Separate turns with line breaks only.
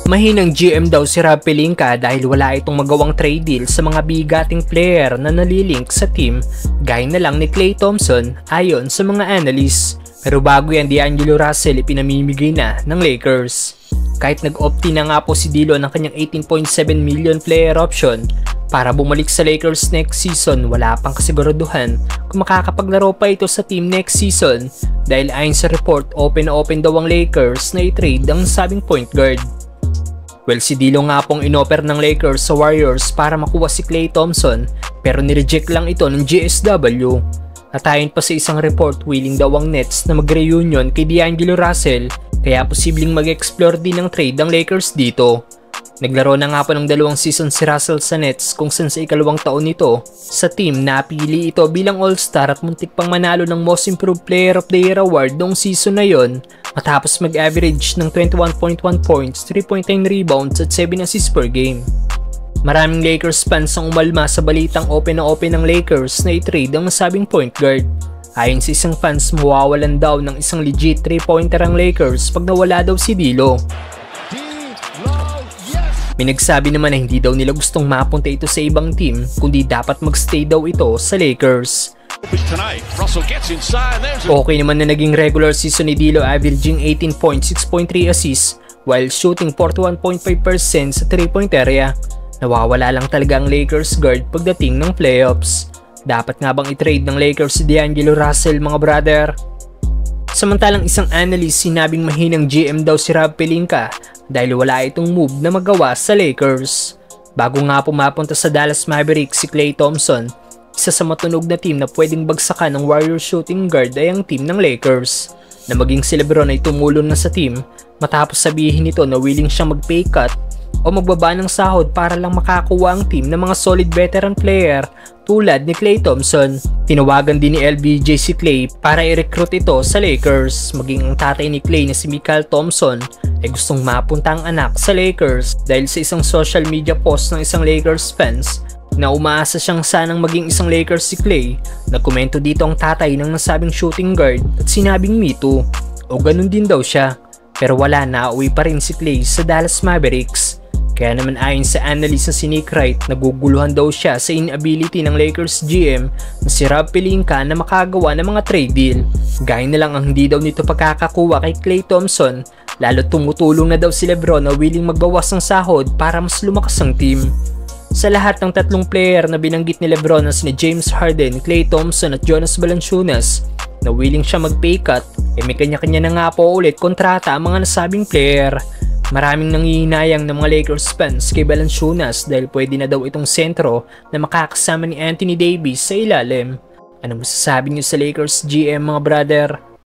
Mahinang GM daw si Rob Pelinka dahil wala itong magawang trade deal sa mga bigating player na nalilink sa team gaya na lang ni Klay Thompson ayon sa mga analysts. Pero bago yan, D'Angelo Russell ipinamimigay na ng Lakers. Kahit nag-opti na nga po si D'Lo ng kanyang 18.7 million player option para bumalik sa Lakers next season, wala pang kasiguraduhan kung makakapaglaro pa ito sa team next season dahil ayon sa report, open na open daw ang Lakers na i-trade ang sabing point guard. Well, si D'Lo nga pong inoffer ng Lakers sa Warriors para makuha si Klay Thompson pero nireject lang ito ng GSW. At ayon pa sa isang report, willing daw ang Nets na mag-reunion kay D'Angelo Russell kaya posibleng mag-explore din ng trade ang Lakers dito. Naglaro na nga po ng 2 season si Russell sa Nets kung saan sa ikalawang taon nito sa team napili ito bilang All-Star at muntik pang manalo ng Most Improved Player of the Year award noong season na yon matapos mag-average ng 21.1 points, 3.9 rebounds at 7 assists per game. Maraming Lakers fans ang umalma sa balitang open na open ng Lakers na i-trade ang nasabing point guard. Ayon sa isang fans, mawawalan daw ng isang legit 3-pointer ang Lakers pag nawala daw si D'Lo. May nagsabi naman na hindi daw nila gustong mapunta ito sa ibang team kundi dapat magstay daw ito sa Lakers. Okay naman na naging regular season ni D'Lo, averaging 18 points, 6.3 assists while shooting 41.5% sa 3-point area. Nawawala lang talaga ang Lakers guard pagdating ng playoffs. Dapat nga bang i-trade ng Lakers si D'Angelo Russell, mga brother? Samantalang isang analyst sinabing mahinang GM daw si Rob Pelinka dahil wala itong move na magawa sa Lakers. Bago nga pumapunta sa Dallas Mavericks si Klay Thompson, isa sa matunog na team na pwedeng bagsakan ng Warriors shooting guard ay ang team ng Lakers. Na maging si LeBron ay tumulong na sa team matapos sabihin nito na willing siyang mag-pay cut o magbaba ng sahod para lang makakuha ang team ng mga solid veteran player tulad ni Klay Thompson. Tinawagan din ni LBJ si Klay para i-recruit ito sa Lakers. Maging ang tatay ni Klay na si Mychal Thompson ay gustong mapunta ang anak sa Lakers dahil sa isang social media post ng isang Lakers fans na umaasa siyang sanang maging isang Lakers si Klay. Nagkomento dito ang tatay ng nasabing shooting guard at sinabing me too o ganun din daw siya. Pero wala, na uwi pa rin si Klay sa Dallas Mavericks. Kaya naman ayon sa analyst na si Nick Wright, naguguluhan daw siya sa inability ng Lakers GM na si Rob Pelinka na makagawa ng mga trade deal. Gaya na lang ang hindi daw nito pagkakakuha kay Klay Thompson, lalo tumutulong na daw si LeBron na willing magbawas ng sahod para mas lumakas ang team. Sa lahat ng 3 player na binanggit ni LeBron na sina James Harden, Klay Thompson at Jonas Valanciunas na willing siya mag-pay cut, may kanya-kanya na nga po ulit kontrata ang mga nasabing player. Maraming nangihinayang ng mga Lakers fans kay Valanciunas dahil pwede na daw itong sentro na makakasama ni Anthony Davis sa ilalim. Ano masasabi niyo sa Lakers GM, mga brother?